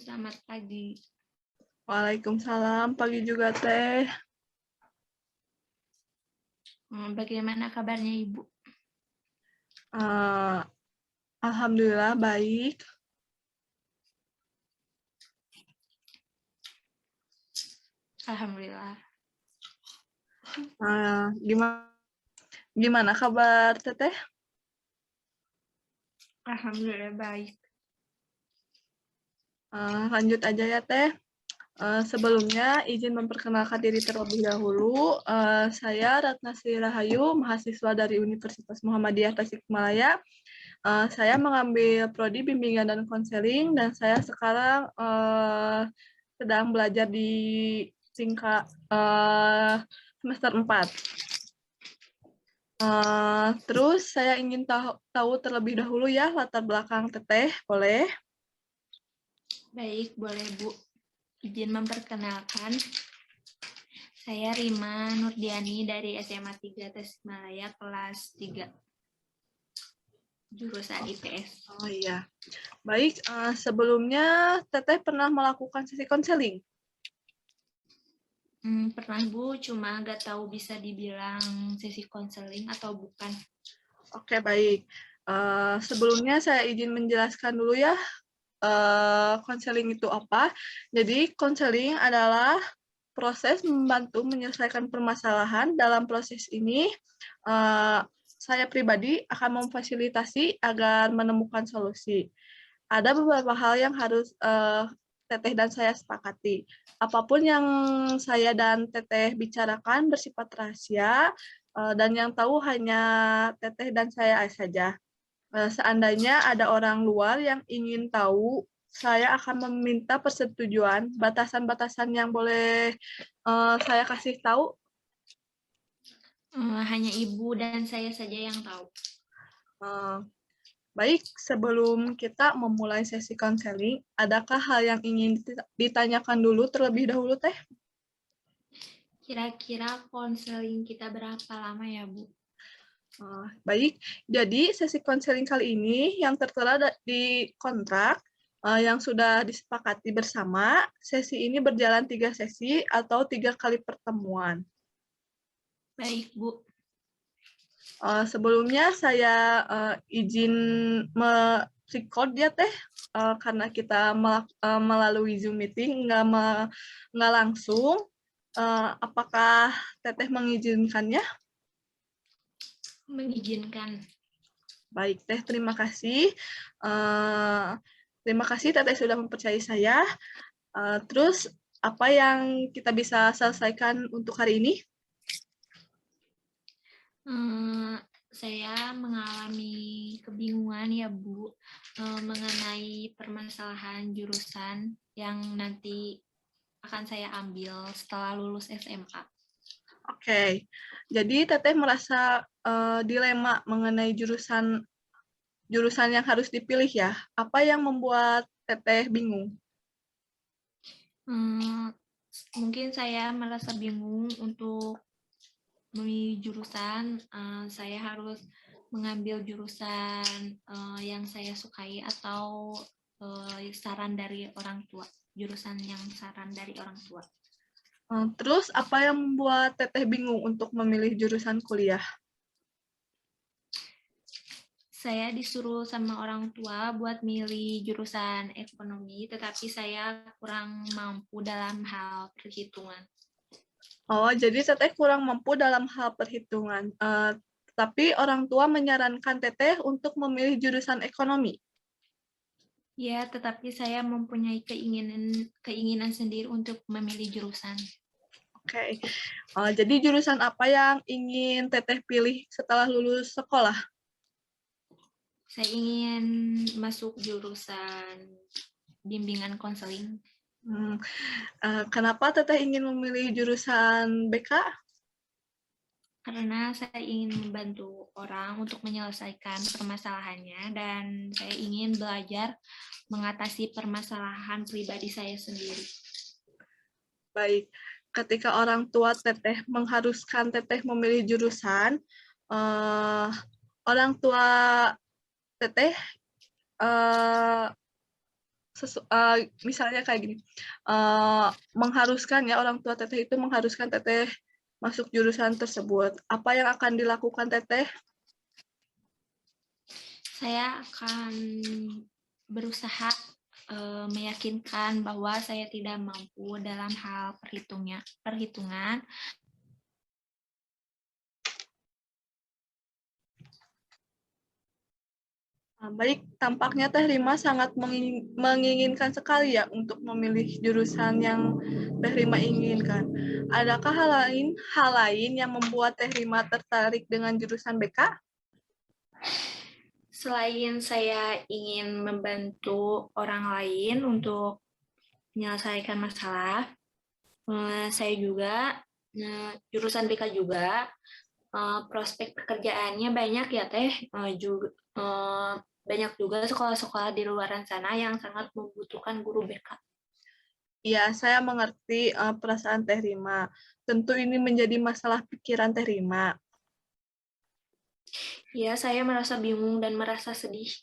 selamat pagi. Waalaikumsalam, pagi juga Teh. Bagaimana kabarnya Ibu? Alhamdulillah baik. Alhamdulillah. Gimana kabar Teteh? Alhamdulillah baik. Lanjut aja ya Teh. Sebelumnya izin memperkenalkan diri terlebih dahulu. Saya Ratna Sri Rahayu, mahasiswa dari Universitas Muhammadiyah Tasikmalaya. Saya mengambil prodi bimbingan dan konseling dan saya sekarang sedang belajar di tingkat semester 4. Terus saya ingin tahu terlebih dahulu ya latar belakang Teteh, boleh? Baik, boleh Bu. Izin memperkenalkan, saya Rima Nurdiani dari SMA 3 Tasikmalaya kelas 3, jurusan IPS. Oh iya, baik. Sebelumnya Teteh pernah melakukan sesi konseling? Pernah Bu, cuma nggak tahu bisa dibilang sesi konseling atau bukan. Oke, baik. Sebelumnya saya izin menjelaskan dulu ya, konseling itu apa. Jadi konseling adalah proses membantu menyelesaikan permasalahan. Dalam proses ini, saya pribadi akan memfasilitasi agar menemukan solusi. Ada beberapa hal yang harus Teteh dan saya sepakati. Apapun yang saya dan Teteh bicarakan bersifat rahasia, dan yang tahu hanya Teteh dan saya saja. Seandainya ada orang luar yang ingin tahu, saya akan meminta persetujuan, batasan-batasan yang boleh saya kasih tahu. Hanya Ibu dan saya saja yang tahu. Baik, sebelum kita memulai sesi konseling, adakah hal yang ingin ditanyakan dulu terlebih dahulu, Teh? Kira-kira konseling kita berapa lama ya Bu? Baik, jadi sesi konseling kali ini yang tertera di kontrak yang sudah disepakati bersama, sesi ini berjalan 3 sesi atau 3 kali pertemuan. Baik Bu. Sebelumnya saya izin merecord ya Teh, karena kita melalui Zoom meeting, nggak langsung. Apakah Teteh mengizinkannya? Mengizinkan. Baik Teh, terima kasih. Terima kasih Teteh sudah mempercayai saya. Terus apa yang kita bisa selesaikan untuk hari ini? Saya mengalami kebingungan ya Bu, mengenai permasalahan jurusan yang nanti akan saya ambil setelah lulus SMA. Oke, jadi Teteh merasa dilema mengenai jurusan yang harus dipilih ya. Apa yang membuat Teteh bingung? Mungkin saya merasa bingung untuk memilih jurusan. Saya harus mengambil jurusan yang saya sukai atau saran dari orang tua, jurusan yang saran dari orang tua. Terus apa yang membuat Teteh bingung untuk memilih jurusan kuliah? Saya disuruh sama orang tua buat milih jurusan ekonomi, tetapi saya kurang mampu dalam hal perhitungan. Oh, jadi Teteh kurang mampu dalam hal perhitungan. Tapi orang tua menyarankan Teteh untuk memilih jurusan ekonomi. Ya, tetapi saya mempunyai keinginan sendiri untuk memilih jurusan. Oke. Jadi jurusan apa yang ingin Teteh pilih setelah lulus sekolah? Saya ingin masuk jurusan bimbingan konseling. Kenapa Teteh ingin memilih jurusan BK? Karena saya ingin membantu orang untuk menyelesaikan permasalahannya dan saya ingin belajar mengatasi permasalahan pribadi saya sendiri. Baik, ketika orang tua Teteh mengharuskan Teteh memilih jurusan, orang tua Teteh misalnya kayak gini, mengharuskan ya orang tua Teteh itu mengharuskan Teteh masuk jurusan tersebut. Apa yang akan dilakukan Teteh? Saya akan berusaha meyakinkan bahwa saya tidak mampu dalam hal perhitungan. Baik, tampaknya Teh Rima sangat menginginkan sekali ya untuk memilih jurusan yang Teh Rima inginkan. Adakah hal lain yang membuat Teh Rima tertarik dengan jurusan BK? Selain saya ingin membantu orang lain untuk menyelesaikan masalah, saya juga jurusan BK juga prospek pekerjaannya banyak ya Teh, juga banyak juga sekolah-sekolah di luar sana yang sangat membutuhkan guru BK. Ya, saya mengerti perasaan Teh Rima. Tentu ini menjadi masalah pikiran Teh Rima. Ya, saya merasa bingung dan merasa sedih.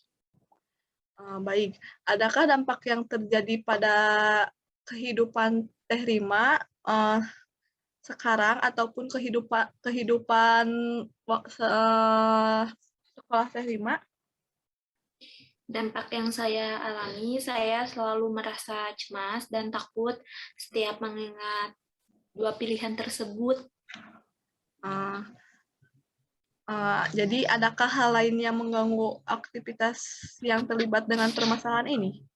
Baik, adakah dampak yang terjadi pada kehidupan Teh Rima sekarang ataupun kehidupan sekolah Teh Rima? Dampak yang saya alami, saya selalu merasa cemas dan takut setiap mengingat dua pilihan tersebut. Jadi adakah hal lain yang mengganggu aktivitas yang terlibat dengan permasalahan ini?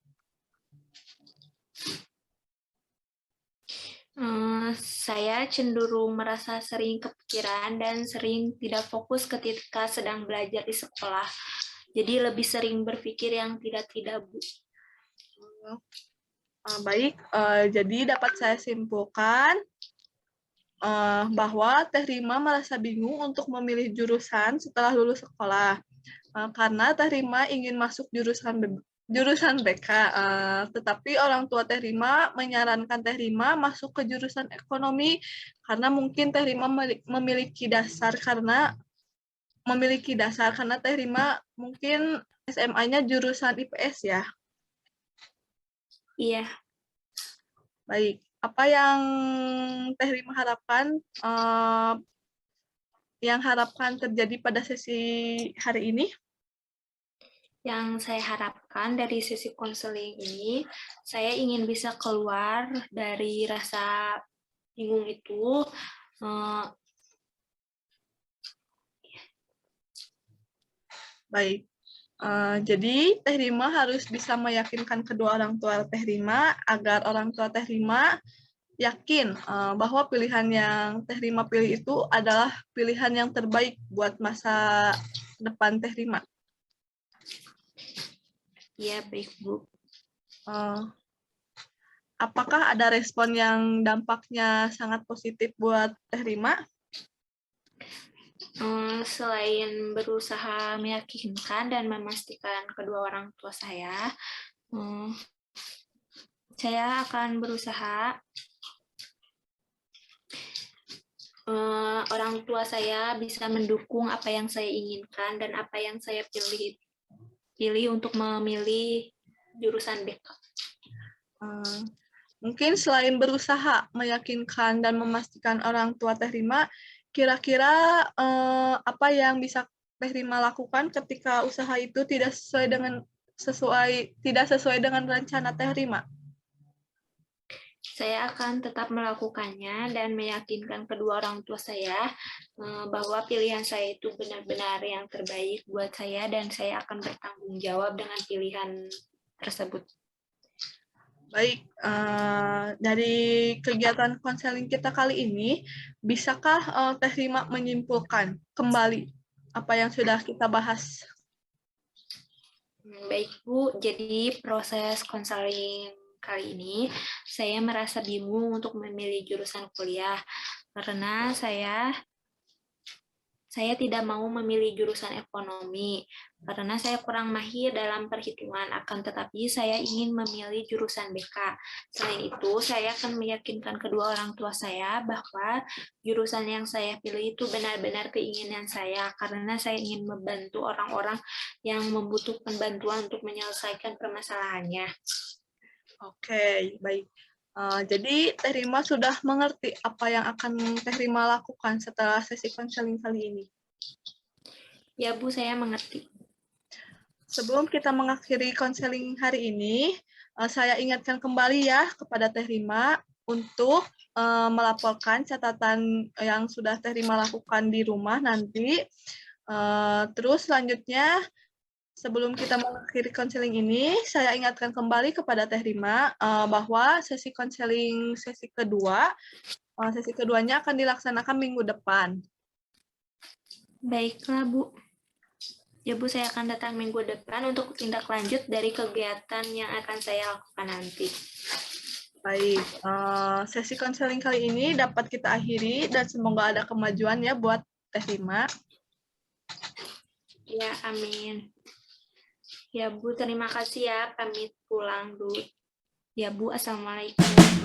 Saya cenderung merasa sering kepikiran dan sering tidak fokus ketika sedang belajar di sekolah. Jadi lebih sering berpikir yang tidak-tidak, Bu. Baik, jadi dapat saya simpulkan bahwa Teh Rima merasa bingung untuk memilih jurusan setelah lulus sekolah. Karena Teh Rima ingin masuk jurusan BK, tetapi orang tua Teh Rima menyarankan Teh Rima masuk ke jurusan ekonomi karena mungkin Teh Rima memiliki dasar karena Teh Rima mungkin SMA-nya jurusan IPS ya. Iya. Baik, apa yang Teh Rima harapkan terjadi pada sesi hari ini? Yang saya harapkan dari sesi konseling ini, saya ingin bisa keluar dari rasa bingung itu. Baik, jadi Teh Rima harus bisa meyakinkan kedua orang tua Teh Rima agar orang tua Teh Rima yakin bahwa pilihan yang Teh Rima pilih itu adalah pilihan yang terbaik buat masa depan Teh Rima. Iya, baik, Bu. Apakah ada respon yang dampaknya sangat positif buat Teh Rima? Selain berusaha meyakinkan dan memastikan kedua orang tua saya akan berusaha orang tua saya bisa mendukung apa yang saya inginkan dan apa yang saya pilih untuk memilih jurusan BK. Mungkin selain berusaha meyakinkan dan memastikan orang tua Teh Rima, kira-kira apa yang bisa Teh Rima lakukan ketika usaha itu tidak sesuai dengan rencana Teh Rima? Saya akan tetap melakukannya dan meyakinkan kedua orang tua saya bahwa pilihan saya itu benar-benar yang terbaik buat saya dan saya akan bertanggung jawab dengan pilihan tersebut. Baik, dari kegiatan konseling kita kali ini, bisakah Teh Rima menyimpulkan kembali apa yang sudah kita bahas? Baik, Bu. Jadi proses konseling kali ini, saya merasa bingung untuk memilih jurusan kuliah karena saya tidak mau memilih jurusan ekonomi karena saya kurang mahir dalam perhitungan, akan tetapi saya ingin memilih jurusan BK. Selain itu, saya akan meyakinkan kedua orang tua saya bahwa jurusan yang saya pilih itu benar-benar keinginan saya karena saya ingin membantu orang-orang yang membutuhkan bantuan untuk menyelesaikan permasalahannya. Oke, baik. Jadi Teh Rima sudah mengerti apa yang akan Teh Rima lakukan setelah sesi konseling kali ini. Ya Bu, saya mengerti. Sebelum kita mengakhiri konseling hari ini, saya ingatkan kembali ya kepada Teh Rima untuk melaporkan catatan yang sudah Teh Rima lakukan di rumah nanti. Terus selanjutnya, sebelum kita mengakhiri konseling ini, saya ingatkan kembali kepada Teh Rima bahwa sesi konseling sesi keduanya akan dilaksanakan minggu depan. Baiklah Bu. Ya Bu, saya akan datang minggu depan untuk tindak lanjut dari kegiatan yang akan saya lakukan nanti. Baik, sesi konseling kali ini dapat kita akhiri dan semoga ada kemajuan ya buat Teh Rima. Ya, amin. Ya Bu, terima kasih ya. Pamit pulang dulu. Ya Bu, Assalamualaikum.